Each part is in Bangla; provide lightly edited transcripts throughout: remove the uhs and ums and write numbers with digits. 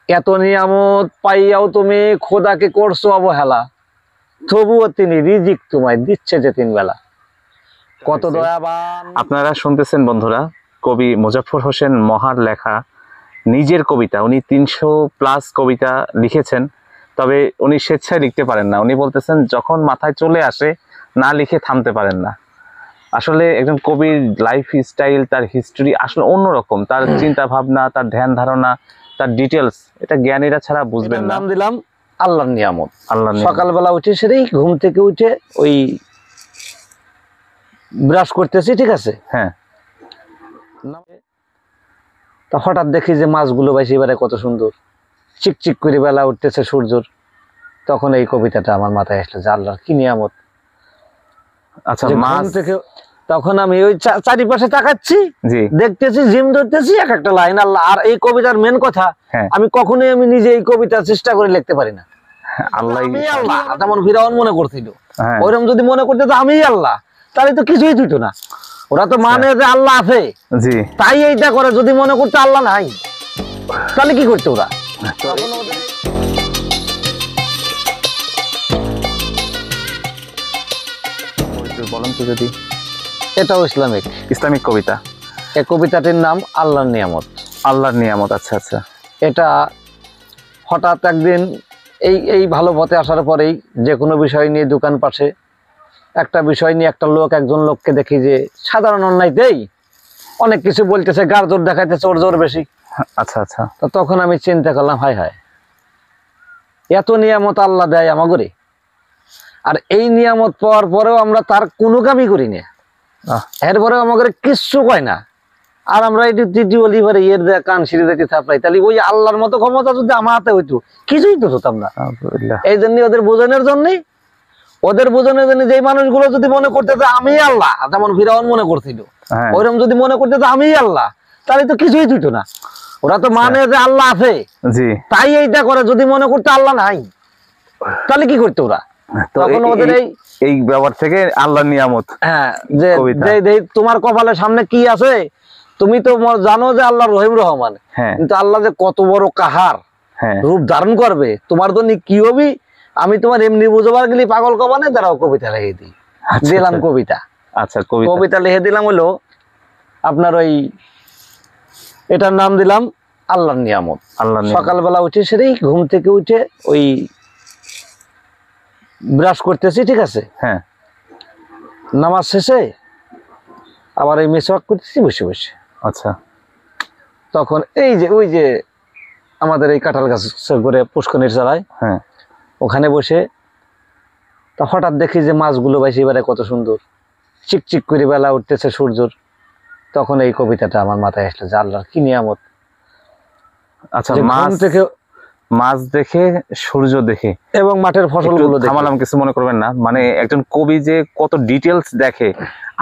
এত নিয়ামত পাইয়াও তুমি খোদাকে করছো অবহেলা, তবুও তিনি রিজিক তোমায় দিচ্ছে যে 3 বেলা। কত দয়াবান। আপনারা শুনতেছেন বন্ধুরা, কবি মোজাফফর হোসেন মহার লেখা নিজের কবিতা। উনি 300+ কবিতা লিখেছেন, তবে উনি স্বেচ্ছায় লিখতে পারেন না। উনি বলতেছেন যখন মাথায় চলে আসে না লিখে থামতে পারেন না। আসলে একজন কবির লাইফ স্টাইল, তার হিস্ট্রি আসলে অন্যরকম। তার চিন্তা ভাবনা, তার ধ্যান ধারণা, তার ডিটেলস, এটা জ্ঞানীরা ছাড়া বুঝবেন না। নাম দিলাম আল্লাহর নিয়ামত। আল্লাহ সকালবেলা উঠে সেরেই ঘুম থেকে উঠে ওই ব্রাশ করতেছি, ঠিক আছে, হ্যাঁ। তা হঠাৎ দেখি যে মাছগুলো ভাই এবারে কত সুন্দর চিকচিক করে বেলা উঠতেছে সূর্যর। তখন এই কবিতাটা আমার মাথায় আসলো যে আল্লাহর কি নিয়ামত। আচ্ছা, মাছ থেকে তখন আমি ওই চারিপাশে তাকাচ্ছি, দেখতেছি, জিম ধরতেছি, এক একটা লাইন আল্লাহ। আর এই কবিতার মেন কথা, আমি কখনোই আমি নিজে এই কবিতা চেষ্টা করে লিখতে পারি না। আল্লাহ যেমন ফিরাউন মনে করছিল, ওইরকম যদি মনে করতে তো আমি আল্লাহ, তাহলে তো কিছুই দিত না। ওরা তো মানে যে আল্লাহ আছে, তাই এইটা করে। যদি মনে করতে আল্লাহ নাই, তাহলে কি করতে ওরা? বলেন তো যদি। এটাও ইসলামিক কবিতা। এই কবিতাটির নাম আল্লাহর নিয়ামত। আল্লাহর নিয়ামত, আচ্ছা আচ্ছা। এটা হঠাৎ একদিন এই ভালো পথে আসার পরেই যে কোনো বিষয় নিয়ে দোকান পাশে একটা বিষয় নিয়ে একজন লোককে দেখি যে সাধারণ অন্যায়তেই অনেক কিছু বলতেছে, গার জোর দেখাইতেছে, ওর জোর বেশি। আচ্ছা আচ্ছা। তো তখন আমি চিন্তা করলাম, হায় হায়, এত নিয়ামত আল্লাহ দেয় আমাগরে, আর এই নিয়ামত পাওয়ার পরেও আমরা তার কোনো কামই করি না, এরপরেও আমাদের কিচ্ছু কয় না। আর আমরা এর দেয়া কান সিঁড়ি দেখে থাপড়াই। তাহলে ওই আল্লাহর মতো ক্ষমতা যদি আমার হাতে হইতো, কিছুই তো হতাম না। এই জন্য ওদের বোঝানোর জন্য যে মানুষগুলো যদি মনে করতে আমি আল্লাহ, যেমন ফিরাউন মনে করছিল, ওইরকম যদি মনে করতে আমি আল্লাহ, তাহলে তো কিছুই দিত না। ওরা তো মানে যে আল্লাহ আছে, তাই এইটা করে। যদি মনে করতে আল্লাহ নাই, তাহলে কি করতো ওরা? তখন ওদের এই ব্যাপার থেকে আল্লাহর নিয়ামত, হ্যাঁ, যে তোমার কপালের সামনে কি আছে, তুমি তো জানো যে আল্লাহ রহিম রহমান, কিন্তু আল্লাহ যে কত বড় কাহার রূপ ধারণ করবে, তোমার জন্য কি হবি আমি তোমার এমনি বুঝবার গেলে পাগল কবানে। দাঁড়াও, কবিতা লিখে দিই। দিলাম কবিতা। আচ্ছা, কবিতা লিখে দিলাম হলো আপনার ওই, এটার নাম দিলাম আল্লাহর নিয়ামত। সকালবেলা উঠে সেরেই ঘুম থেকে উঠে ওই ব্রাশ করতেছি, ঠিক আছে, হ্যাঁ, নামাজ শেষে আবার এই মিসওয়াক করতেছি বসে বসে। আচ্ছা। তখন ওই যে আমাদের এই কাঁঠাল গাছ করে পুষ্কনির চালায়, হ্যাঁ, ওখানে বসে তা হঠাৎ দেখি যে মাছগুলো ভাই এবারে কত সুন্দর চিকচিক করে বেলা উঠতেছে সূর্যর। তখন এই কবিতাটা আমার মাথায় আসলো যে আল্লাহর কি নিয়ামত। আচ্ছা, মাছ দেখে, সূর্য দেখে এবং মাঠের ফসলগুলো দেখে। থামালাম, কিছু মনে করবেন না। মানে একজন কবি যে কত ডিটেলস দেখে।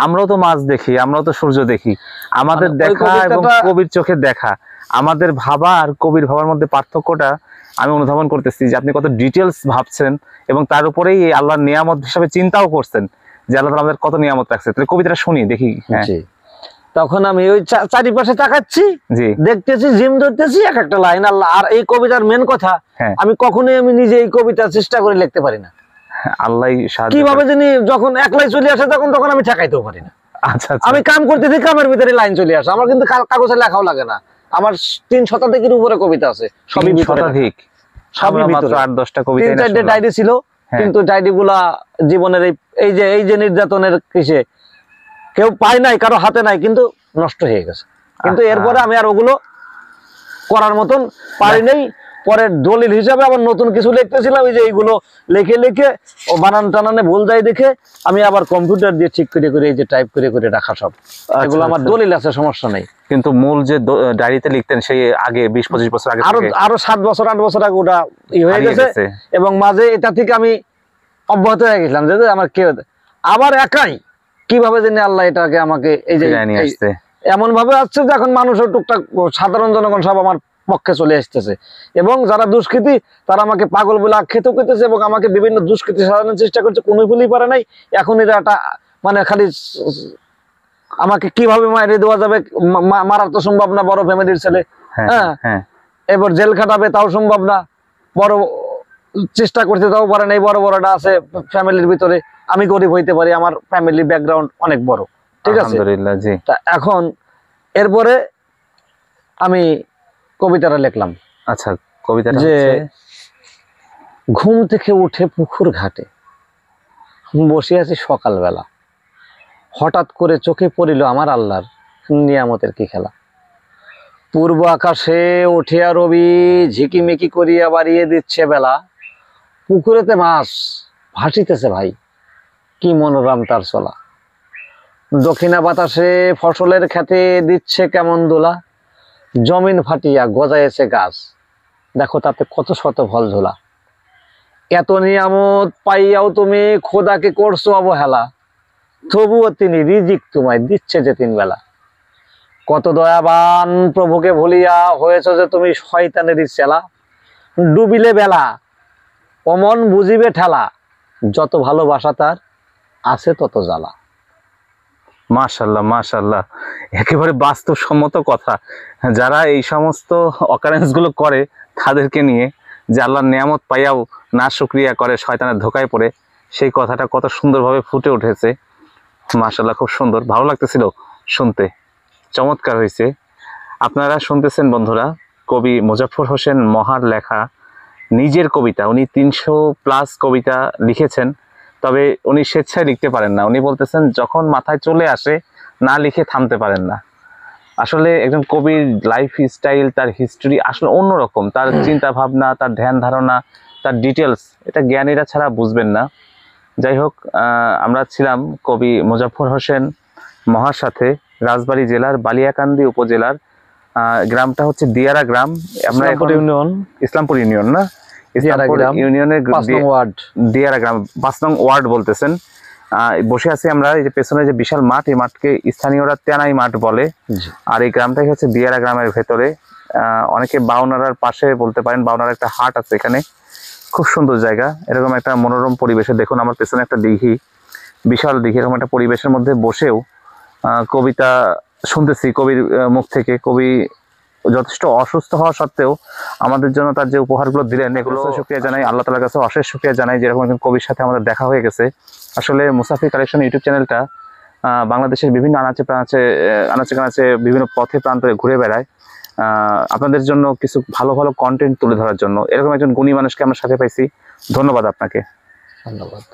আমরাও তো মাছ দেখি, আমরাও তো সূর্য দেখি। আমাদের দেখা এবং কবির চোখে দেখা, আমাদের ভাবা আর কবির ভাবার মধ্যে পার্থক্যটা আমি অনুধাবন করতেছি যে আপনি কত ডিটেলস ভাবছেন এবং তার উপরেই এই আল্লাহর নিয়ামত হিসাবে চিন্তাও করছেন যে আল্লাহ আমাদের কত নিয়ামত রাখছে। তাহলে কবিতাটা শুনি দেখি। তখন আমি ওই চারিপাশে তাকাচ্ছি, দেখতেছি, জিম ধরতেছি, এক একটা লাইন আল্লাহ। আর এই কবিতার মেন কথা, আমি কখনোই আমি নিজে এই কবিতা চেষ্টা করে লিখতে পারি না। আল্লাহ কিভাবে জানি যখন একলাই চলে আসে তখন আমি ঠেকাইতেও পারি না। আচ্ছা, আমি কাম করতেছি, কামের ভিতরে লাইন চলে আসে। আমার কিন্তু কাগজে লেখাও লাগে না। আমার 3 শতাধিকের উপরে কবিতা আছে, সবই শতাধিক, সবই মাত্র 8-10টা কবিতা, 3-4টে ডায়েরি ছিল। কিন্তু ডায়েরি গুলা জীবনের এই যে নির্যাতনের কিসে কেউ পায় নাই, কারো হাতে নাই, কিন্তু নষ্ট হয়ে গেছে। কিন্তু এরপরে আমি আর ওগুলো করার মতন পারি নাই। পরে দলিল হিসাবে আবার নতুন কিছু লিখতেছিলাম, এই যে এইগুলো লিখে লিখে ও বানান টানানে ভুল যায় দেখে আমি আবার কম্পিউটার দিয়ে ঠিক করে করে এই যে টাইপ করে করে রাখা সব, এগুলো আমার দলিল আছে, সমস্যা নেই। কিন্তু মূল যে ডায়েরিতে লিখতেন সেই আগে 20-25 বছর আগে, আরো 7 বছর 8 বছর আগে ওটা হয়ে গেছে। এবং মাঝে এটা থেকে আমি অব্যাহত হয়ে গেছিলাম যে আমার কেউ আবার একাই কিভাবে জানি আল্লাহ এটাকে আমাকে এই যে এমন ভাবে আসছে যে এখন মানুষের টুকটাক সাধারণ জনগণ সব আমার পক্ষে চলে আসতেছে। এবং যারা দুষ্কৃতী তারা আমাকে পাগল বলে আখ্যাত করতেছে এবং আমাকে বিভিন্ন দুষ্কৃতি সাজানোর চেষ্টা করছে, কোনো ভুলই পারে নাই। এখন এরা একটা মানে খালি আমাকে কিভাবে মাইরে দেওয়া যাবে, মারার তো সম্ভব না, বড় ফ্যামিলির ছেলে। হ্যাঁ, এবার জেল খাটাবে তাও সম্ভব না, বড় চেষ্টা করতে তাও পারে না, এই বড় বড়টা আছে ফ্যামিলির ভিতরে। আমি গরিব হইতে পারি, আমার ফ্যামিলি ব্যাকগ্রাউন্ড অনেক বড়, ঠিক আছে। আলহামদুলিল্লাহ, জি। তা এখন এরপরে আমি কবিতাটা লিখলাম। আচ্ছা, কবিতাটা যে হচ্ছে, ঘুম থেকে উঠে পুকুর ঘাটে বসে আছি সকালবেলা, হঠাৎ করে চোখে পড়িল আমার আল্লাহর নিয়ামতের কি খেলা। পূর্ব আকাশে উঠিয়া রবি ঝিকিমিকি করিয়া বাড়িয়ে দিচ্ছে বেলা, পুকুরেতে মাছ ভাসিতেছে ভাই, কি মনোরম তার চলা। দক্ষিণা বাতাসে ফসলের খেতে দিচ্ছে কেমন দোলা, জমিন ফাটিয়া গজায়েছে গাছ, দেখো তাতে কত শত ফল ঝোলা। এত নিয়ামত পাইয়াও তুমি খোদাকে করছো অবহেলা, তবুও তিনি রিজিক তোমায় দিচ্ছে যে 3 বেলা। কত দয়াবান প্রভুকে ভুলিয়া হয়েছ যে তুমি শয়তানেরই চেলা, ডুবিলে বেলা অমন বুঝিবে ঠেলা, যত ভালোবাসা তার আছে তত জ্বালা। মাশাল্লাহ মাশাল্লাহ, একেবারে বাস্তবসম্মত কথা। যারা এই সমস্ত অকারেন্স গুলো করে তাদেরকে নিয়ে, যে আল্লাহর নিয়ামত পাইয়াও না শুকরিয়া করে, শয়তানের ধোকায় পড়ে, সেই কথাটা কত সুন্দরভাবে ফুটে উঠেছে। মাশাল্লাহ, খুব সুন্দর, ভালো লাগতেছিল শুনতে, চমৎকার হয়েছে। আপনারা শুনতেছেন বন্ধুরা, কবি মোজাফফর হোসেন মহার লেখা নিজের কবিতা। উনি 300+ কবিতা লিখেছেন, তবে উনি স্বেচ্ছায় লিখতে পারেন না। উনি বলতেছেন যখন মাথায় চলে আসে না লিখে থামতে পারেন না। আসলে একজন কবির লাইফ স্টাইল, তার হিস্ট্রি আসলে অন্যরকম। তার চিন্তা ভাবনা, তার ধ্যান ধারণা, তার ডিটেলস, এটা জ্ঞানীরা ছাড়া বুঝবেন না। যাই হোক, আমরা ছিলাম কবি মোজাফফর হোসেন মহার সাথে রাজবাড়ী জেলার বালিয়াকান্দি উপজেলার, গ্রামটা হচ্ছে দিয়ারা গ্রাম। আমরা এখন ইউনিয়ন, ইসলামপুর ইউনিয়ন না, ইসলামপুর গ্রাম, ইউনিয়নের 5 নং ওয়ার্ড, দিয়ারা গ্রাম 5 নং ওয়ার্ড বলতেছেন। বসে আছি আমরা, এই যে পেছনে যে বিশাল মাঠ, এই মাঠকে স্থানীয়রা তেনাই মাঠ বলে। আর এই গ্রামটাই হচ্ছে দিয়ারা গ্রামের ভেতরে। অনেকে বাউনারার পাশে বলতে পারেন, বাউনার একটা হাট আছে এখানে, খুব সুন্দর জায়গা। এরকম একটা মনোরম পরিবেশে, দেখুন আমার পেছনে একটা দিঘি, বিশাল দিঘি, এরকম একটা পরিবেশের মধ্যে বসেও কবিতা শুনতেছি কবির মুখ থেকে। কবি যথেষ্ট অসুস্থ হওয়া সত্ত্বেও আমাদের জন্য তার যে উপহারগুলো দিলেন, এগুলো শুকরিয়া জানাই, আল্লাহ তাআলার কাছে অশেষ শুকরিয়া জানাই। যেরকম একজন কবির সাথে আমাদের দেখা হয়ে গেছে। আসলে মুসাফির কালেকশন ইউটিউব চ্যানেলটা বাংলাদেশের বিভিন্ন আনাচে কানাচে বিভিন্ন পথে প্রান্তরে ঘুরে বেড়ায় আপনাদের জন্য কিছু ভালো ভালো কন্টেন্ট তুলে ধরার জন্য। এরকম একজন গুণী মানুষকে আমরা সাথে পাইছি, ধন্যবাদ আপনাকে। ধন্যবাদ।